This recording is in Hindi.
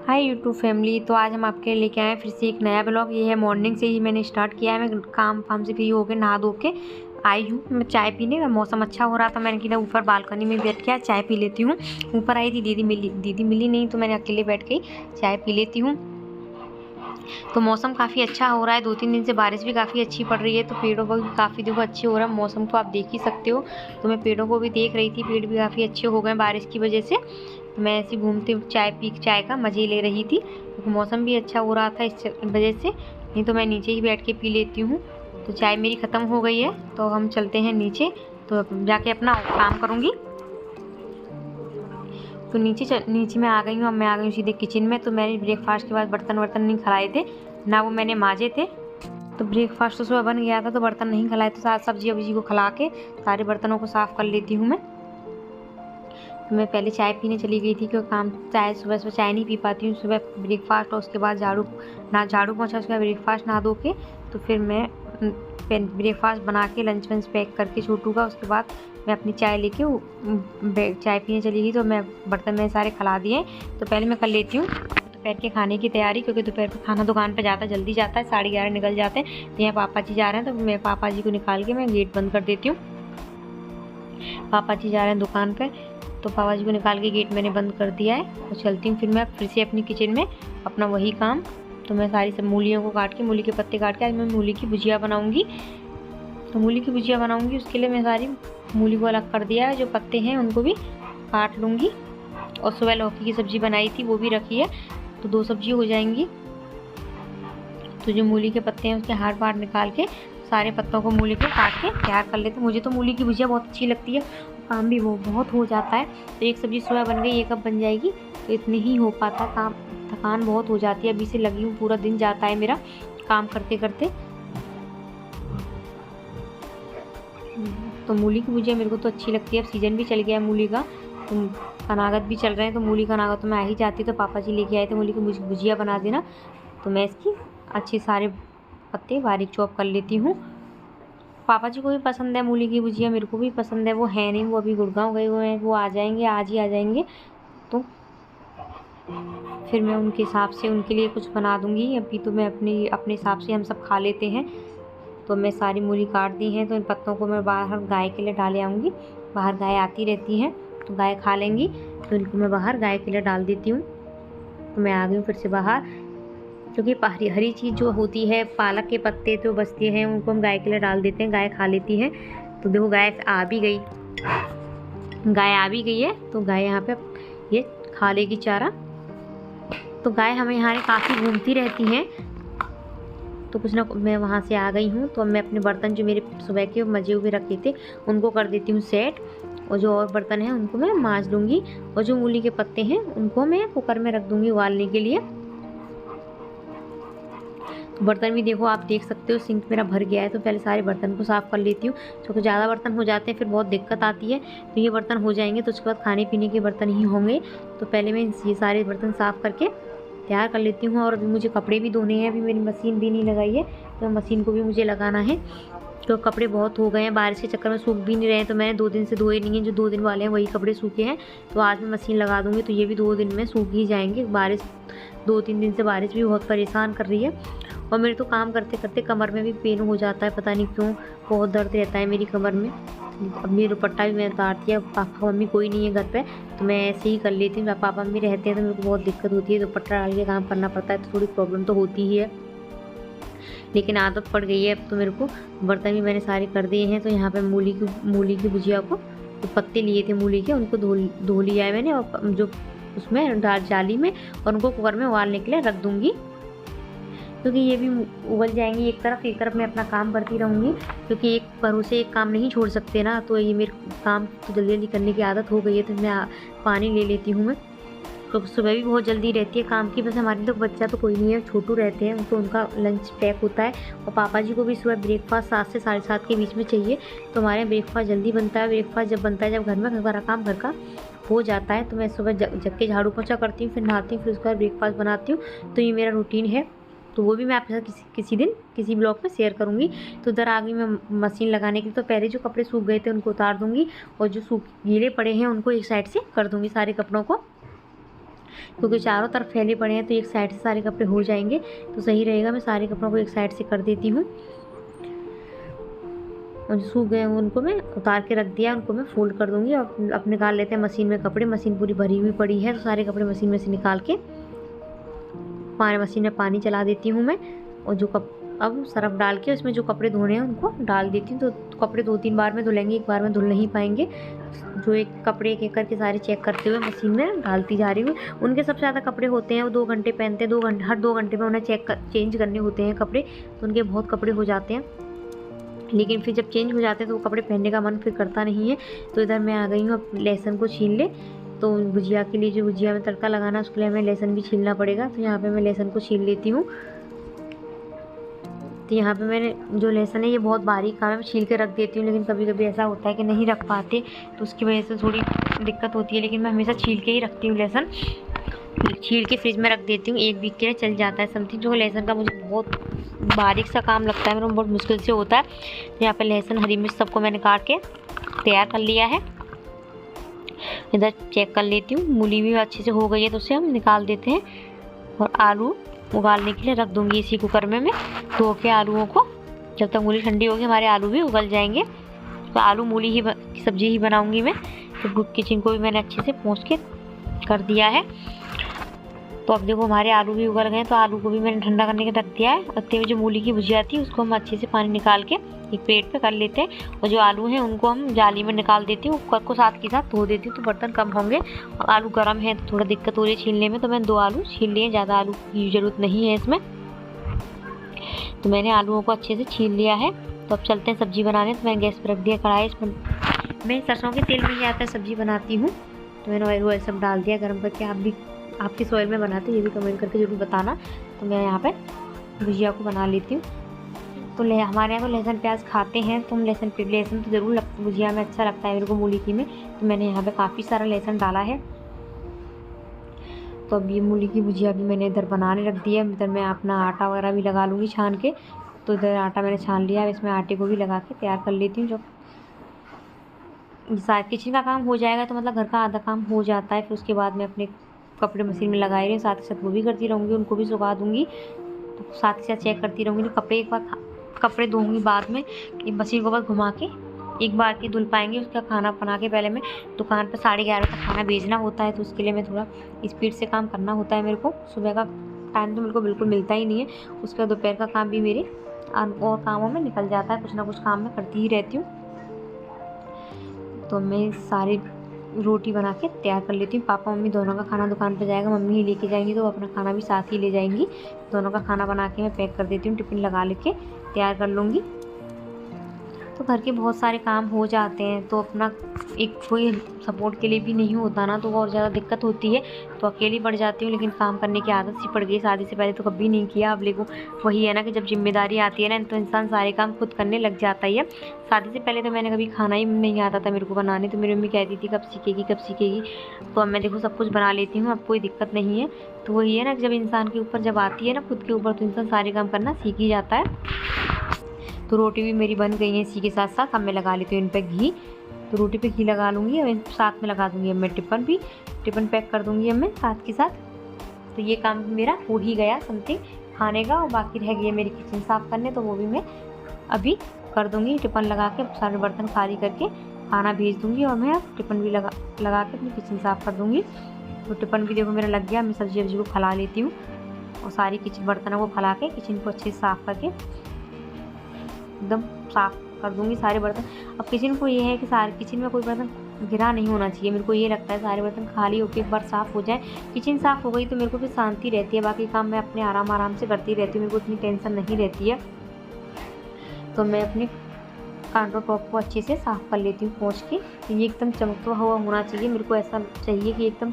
Hi YouTube family. तो आज हम आपके लेके आए हैं फिर से एक नया ब्लॉग। ये है मॉर्निंग से ही मैंने स्टार्ट किया है। मैं काम फाम से फ्री होकर नहा धो के आई हूँ मैं चाय पीने। मौसम अच्छा हो रहा था, मैंने कहा ऊपर बालकनी में बैठ के चाय पी लेती हूँ। ऊपर आई थी दीदी मिली नहीं, तो मैंने अकेले बैठ के चाय पी लेती हूँ। तो मौसम काफ़ी अच्छा हो रहा है, 2-3 दिन से बारिश भी काफ़ी अच्छी पड़ रही है, तो पेड़ों को भी काफ़ी देखो अच्छे हो रहा है। मौसम तो आप देख ही सकते हो। तो मैं पेड़ों को भी देख रही थी, पेड़ भी काफ़ी अच्छे हो गए बारिश की वजह से। तो मैं ऐसे घूमते चाय का मज़े ले रही थी, क्योंकि मौसम भी अच्छा हो रहा था इस वजह से। नहीं तो मैं नीचे ही बैठ के पी लेती हूँ। तो चाय मेरी ख़त्म हो गई है, तो हम चलते हैं नीचे, तो जाके अपना काम करूँगी। तो नीचे मैं आ गई हूँ। अब मैं आ गई हूँ सीधे किचन में। तो मैंने ब्रेकफास्ट के बाद बर्तन नहीं खिलाए थे ना, वो मैंने माजे थे। तो ब्रेकफास्ट तो सुबह बन गया था, तो बर्तन नहीं खिलाए, तो साथ सब्जी वब्जी को खिला के सारे बर्तनों को साफ़ कर लेती हूँ मैं। तो मैं पहले चाय पीने चली गई थी, क्योंकि चाय सुबह चाय नहीं पी पाती हूँ। सुबह ब्रेकफास्ट और उसके बाद झाड़ू पोंछा, उसके बाद ब्रेकफास्ट नहा धो के, तो फिर मैं ब्रेकफास्ट बना के लंच वंच पैक करके छोटू का, उसके बाद मैं अपनी चाय लेके चाय पीने चली गई। तो मैं बर्तन में सारे खिला दिए, तो पहले मैं कर लेती हूँ दोपहर के खाने की तैयारी, क्योंकि दोपहर का खाना दुकान पे जल्दी जाता है, 11:30 निकल जाते हैं। तो यहाँ पापा जी जा रहे हैं, तो मैं पापा जी को निकाल के मैं गेट बंद कर देती हूँ। पापा जी जा रहे हैं दुकान पे, तो पापा जी को निकाल के गेट मैंने बंद कर दिया है। तो चलती हूँ फिर मैं फिर से अपनी किचन में अपना वही काम। तो मैं सारी सब मूलियों को काट के, मूली के पत्ते काट के, आज मैं मूली की भुजिया बनाऊँगी। तो मूली की भुजिया बनाऊँगी, उसके लिए मैं सारी मूली को अलग कर दिया है, जो पत्ते हैं उनको भी काट लूँगी। और सुबह लौकी की सब्ज़ी बनाई थी, वो भी रखी है, तो 2 सब्जी हो जाएंगी। तो जो मूली के पत्ते हैं उसके हाथ पार निकाल के सारे पत्तों को मूली के काट के तैयार कर लेते हैं। मुझे तो मूली की भुजिया बहुत अच्छी लगती है, काम भी वो बहुत हो जाता है। तो एक सब्ज़ी सुबह बन गई, एक अब बन जाएगी, तो इतनी ही हो पाता है काम। थकान बहुत हो जाती है, अभी से लगी हूँ, पूरा दिन जाता है मेरा काम करते करते। तो मूली की भुजिया मेरे को तो अच्छी लगती है। अब सीज़न भी चल गया है मूली का, तो कनागत भी चल रहे हैं, तो मूली कनागत तो मैं आ ही जाती, तो पापा जी लेके आए थे मूली की भुजिया बना देना। तो मैं इसकी अच्छे सारे पत्ते बारीक चॉप कर लेती हूँ। पापा जी को भी पसंद है मूली की भुजिया, मेरे को भी पसंद है। वो है नहीं, वो अभी गुड़गांव गए हुए हैं, वो आ जाएंगे, आज ही आ जाएंगे। तो फिर मैं उनके हिसाब से उनके लिए कुछ बना दूँगी। अभी तो मैं अपने हिसाब से हम सब खा लेते हैं। तो मैं सारी मूली काट दी हैं, तो इन पत्तों को मैं बाहर गाय के लिए डाले आऊँगी। बाहर गाय आती रहती हैं, तो गाय खा लेंगी, तो इनको मैं बाहर गाय के लिए डाल देती हूँ। तो मैं आ गई हूँ फिर से बाहर, क्योंकि हरी चीज़ जो होती है, पालक के पत्ते जो बचते हैं उनको हम गाय के लिए डाल देते हैं, गाय खा लेती है। तो देखो गाय आ भी गई है, तो गाय यहाँ पे ये खा लेगी चारा। तो गाय हमें यहाँ काफ़ी घूमती रहती हैं। तो कुछ ना, मैं वहाँ से आ गई हूँ, तो मैं अपने बर्तन जो मेरे सुबह के मजे हुए रखे थे उनको कर देती हूँ सेट, और जो और बर्तन हैं उनको मैं मांज लूँगी। और जो मूली के पत्ते हैं उनको मैं कुकर में रख दूँगी उबालने के लिए। तो बर्तन भी देखो, आप देख सकते हो सिंक मेरा भर गया है, तो पहले सारे बर्तन को साफ़ कर लेती हूँ, क्योंकि ज़्यादा बर्तन हो जाते हैं फिर बहुत दिक्कत आती है। तो ये बर्तन हो जाएंगे, तो उसके बाद खाने पीने के बर्तन ही होंगे। तो पहले मैं ये सारे बर्तन साफ़ करके तैयार कर लेती हूँ। और अभी मुझे कपड़े भी धोने हैं, अभी मेरी मशीन भी नहीं लगाई है, तो मशीन को भी मुझे लगाना है। तो कपड़े बहुत हो गए हैं, बारिश के चक्कर में सूख भी नहीं रहे हैं, तो मैंने 2 दिन से धोए नहीं हैं। जो 2 दिन वाले हैं वही कपड़े सूखे हैं, तो आज मैं मशीन लगा दूँगी, तो ये भी 2 दिन में सूख ही जाएंगे। 2-3 दिन से बारिश भी बहुत परेशान कर रही है। और मेरे तो काम करते करते कमर में भी पेन हो जाता है, पता नहीं क्यों, बहुत दर्द रहता है मेरी कमर में। अब मेरी दुपट्टा भी मैंने उतारती है, पापा मम्मी कोई नहीं है घर पे, तो मैं ऐसे ही कर लेती हूँ। पापा मम्मी रहते हैं तो मेरे को बहुत दिक्कत होती है, दुपट्टा डाल के काम करना पड़ता है, तो थोड़ी प्रॉब्लम तो होती ही है, लेकिन आदत पड़ गई है अब तो मेरे को। बर्तन भी मैंने सारे कर दिए हैं। तो यहाँ पे मूली की भुजिया को, जो पत्ते लिए थे मूली के, उनको धो लिया है मैंने, और जो उसमें जाली में, और उनको कुकर में उबालने के लिए रख दूँगी, क्योंकि ये भी उबल जाएंगी। एक तरफ मैं अपना काम करती रहूँगी, क्योंकि एक भरोसे एक काम नहीं छोड़ सकते ना। तो ये मेरे काम तो जल्दी करने की आदत हो गई है, तो मैं पानी ले लेती हूँ मैं। तो सुबह भी बहुत जल्दी रहती है काम की, बस हमारे तो बच्चा तो कोई नहीं है, छोटू रहते हैं, तो उनका लंच पैक होता है। और पापा जी को भी सुबह ब्रेकफास्ट 7 से 7:30 के बीच में चाहिए, तो हमारे ब्रेकफास्ट जल्दी बनता है। ब्रेकफास्ट जब बनता है, जब घर में सारा काम घर का हो जाता है, तो मैं सुबह जग के झाड़ू पोंछा करती हूँ, फिर नहाती हूँ, फिर उसके बाद ब्रेकफास्ट बनाती हूँ। तो ये मेरा रूटीन है, तो वो भी मैं आपके साथ किसी दिन किसी ब्लॉग में शेयर करूँगी। तो इधर आ गई मैं मशीन लगाने के लिए। तो पहले जो कपड़े सूख गए थे उनको उतार दूँगी, और जो गीले पड़े हैं उनको एक साइड से कर दूँगी सारे कपड़ों को। क्योंकि चारों तरफ फैले पड़े हैं तो एक साइड से सारे कपड़े हो जाएंगे तो सही रहेगा। मैं सारे कपड़ों को एक साइड से कर देती हूँ और जो सूख गए हैं उनको मैं उतार के रख दिया, उनको मैं फोल्ड कर दूँगी। और अब निकाल लेते हैं मशीन में कपड़े। मशीन पूरी भरी हुई पड़ी है तो सारे कपड़े मशीन में से निकाल के मशीन में पानी चला देती हूँ मैं। और जो अब सरफ डाल के उसमें जो कपड़े धोने हैं उनको डाल देती हूँ। तो कपड़े 2-3 बार में धुलेंगे, एक बार में धुल नहीं पाएंगे। जो एक कपड़े एक एक करके सारे चेक करते हुए मशीन में डालती जा रही हूँ। उनके सबसे ज़्यादा कपड़े होते हैं, वो 2 घंटे पहनते हैं, 2 घंटे हर 2 घंटे में उन्हें चेंज करने होते हैं कपड़े, तो उनके बहुत कपड़े हो जाते हैं। लेकिन फिर जब चेंज हो जाते हैं तो वो कपड़े पहनने का मन फिर करता नहीं है। तो इधर मैं आ गई हूँ अब लहसुन को छील ले। तो भुजिया के लिए, जो भुजिया में तड़का लगाना उसके लिए हमें लहसुन भी छीलना पड़ेगा। तो यहाँ पे मैं लहसुन को छील लेती हूँ। तो यहाँ पे मैंने जो लहसुन है ये बहुत बारीक काम है, मैं छील के रख देती हूँ। लेकिन कभी कभी ऐसा होता है कि नहीं रख पाते तो उसकी वजह से थोड़ी दिक्कत होती है। लेकिन मैं हमेशा छील के ही रखती हूँ लहसुन, छील के फ्रिज में रख देती हूँ। 1 वीक के लिए चल जाता है समथिंग। जो लहसुन का मुझे बहुत बारीक सा काम लगता है, मेरे को बहुत मुश्किल से होता है। तो यहाँ पे लहसुन, हरी मिर्च सबको मैंने काट के तैयार कर लिया है। इधर चेक कर लेती हूँ, मूली भी अच्छे से हो गई है तो उसे हम निकाल देते हैं। और आलू उबालने के लिए रख दूँगी इसी कुकर में मैं धो के आलूओं को। जब तक मूली ठंडी होगी हमारे आलू भी उबल जाएंगे। तो आलू मूली ही की सब्ज़ी ही बनाऊँगी मैं। तो किचन को भी मैंने अच्छे से पोंछ के कर दिया है। तो अब देखो हमारे आलू भी उगल गए, तो आलू को भी मैंने ठंडा करने के रख दिया है। रखते हुए जो मूली की भुजिया थी उसको हम अच्छे से पानी निकाल के एक प्लेट पे कर लेते हैं। और जो आलू हैं उनको हम जाली में निकाल देती हूँ, कुकर को साथ के साथ धो देती हूँ तो बर्तन कम होंगे। और आलू गर्म है तो थोड़ा दिक्कत हो रही है छीलने में, तो मैंने 2 आलू छील लिए, ज़्यादा आलू की ज़रूरत नहीं है इसमें। तो मैंने आलूओं को अच्छे से छील लिया है। तो अब चलते हैं सब्ज़ी बनाने। तो मैंने गैस पर रख दिया कढ़ाई, इसमें मैं सरसों के तेल में ही आता है सब्ज़ी बनाती हूँ। तो मैंने ऑयल सब डाल दिया गर्म करके। आप भी आप किस ऑयल में बनाते हैं ये भी कमेंट करके ज़रूर बताना। तो मैं यहाँ पे भुजिया को बना लेती हूँ। तो हमारे यहाँ तो लहसुन प्याज खाते हैं, तो हम लहसुन तो ज़रूर भुजिया में अच्छा लगता है मेरे को मूली की में। तो मैंने यहाँ पे काफ़ी सारा लहसुन डाला है। तो अब ये मूली की भुजिया भी मैंने इधर बनाने रख दिया। इधर मैं अपना आटा वगैरह भी लगा लूँगी छान के। तो इधर आटा मैंने छान लिया, इसमें आटे को भी लगा के तैयार कर लेती हूँ। जो किचन का काम हो जाएगा तो मतलब घर का आधा काम हो जाता है। फिर उसके बाद मैं अपने कपड़े मशीन में लगाए रही, साथ ही साथ वो भी करती रहूँगी, उनको भी सुखा दूँगी। तो साथ ही साथ चेक करती रहूँगी। तो कपड़े एक बार कपड़े धोऊँगी बाद में, मशीन को बस घुमा के एक बार की धुल पाएंगे। उसका खाना बना के पहले मैं दुकान पर 11:30 तक खाना भेजना होता है, तो उसके लिए मैं थोड़ा स्पीड से काम करना होता है मेरे को। सुबह का टाइम तो मेरे को बिल्कुल मिलता ही नहीं है। उसका दोपहर का काम भी मेरे और कामों में निकल जाता है, कुछ ना कुछ काम मैं करती ही रहती हूँ। तो मैं सारी रोटी बना के तैयार कर लेती हूँ। पापा मम्मी दोनों का खाना दुकान पे जाएगा, मम्मी ही लेके जाएंगी तो वो अपना खाना भी साथ ही ले जाएंगी। दोनों का खाना बना के मैं पैक कर देती हूँ, टिफ़िन लगा लेके तैयार कर लूँगी। तो घर के बहुत सारे काम हो जाते हैं, तो अपना एक कोई सपोर्ट के लिए भी नहीं होता ना, तो और ज़्यादा दिक्कत होती है। तो अकेली पड़ जाती हूँ, लेकिन काम करने की आदत सी पड़ गई। शादी से पहले तो कभी नहीं किया। अब लेकिन वही है ना कि जब जिम्मेदारी आती है ना तो इंसान सारे काम खुद करने लग जाता ही है। शादी से पहले तो मैंने कभी खाना ही नहीं आता था मेरे को बनाने। तो मेरी मम्मी कहती थी कब सीखेगी कब सीखेगी। तो अब मैं देखो सब कुछ बना लेती हूँ, अब कोई दिक्कत नहीं है। तो वही है ना, जब इंसान के ऊपर जब आती है ना खुद के ऊपर, तो इंसान सारे काम करना सीख ही जाता है। तो रोटी भी मेरी बन गई है इसी के साथ साथ। अब मैं लगा लेती हूँ इन पर घी। तो रोटी पे घी लगा लूँगी और साथ में लगा दूँगी अब मैं टिफ़िन पैक कर दूँगी अब मैं साथ के साथ। तो ये काम मेरा हो ही गया समथिंग खाने का। और बाकी रह गई है मेरी किचन साफ़ करने, तो वो भी मैं अभी कर दूँगी। टिफ़िन लगा के सारे बर्तन खाली करके खाना भेज दूँगी और मैं अब टिफ़िन भी लगा के अपनी किचन साफ़ कर दूँगी। तो टिफ़िन भी देखो मेरा लग गया। मैं सब्जी को फैला लेती हूँ और सारी किचन बर्तनों को फैला के किचन को अच्छे से साफ़ करके एकदम साफ़ कर दूँगी सारे बर्तन। अब किचन को ये है कि सारे किचन में कोई बर्तन गिरा नहीं होना चाहिए। मेरे को ये लगता है सारे बर्तन खाली होकर एक बार साफ़ हो जाए, किचन साफ़ हो गई तो मेरे को फिर शांति रहती है। बाकी काम मैं अपने आराम से करती रहती हूँ, मेरे को इतनी टेंशन नहीं रहती है। तो मैं अपने काउंटर टॉप को अच्छे से साफ़ कर लेती हूँ पोंछ के। ये एकदम चमकता हुआ होना चाहिए, मेरे को ऐसा चाहिए कि एकदम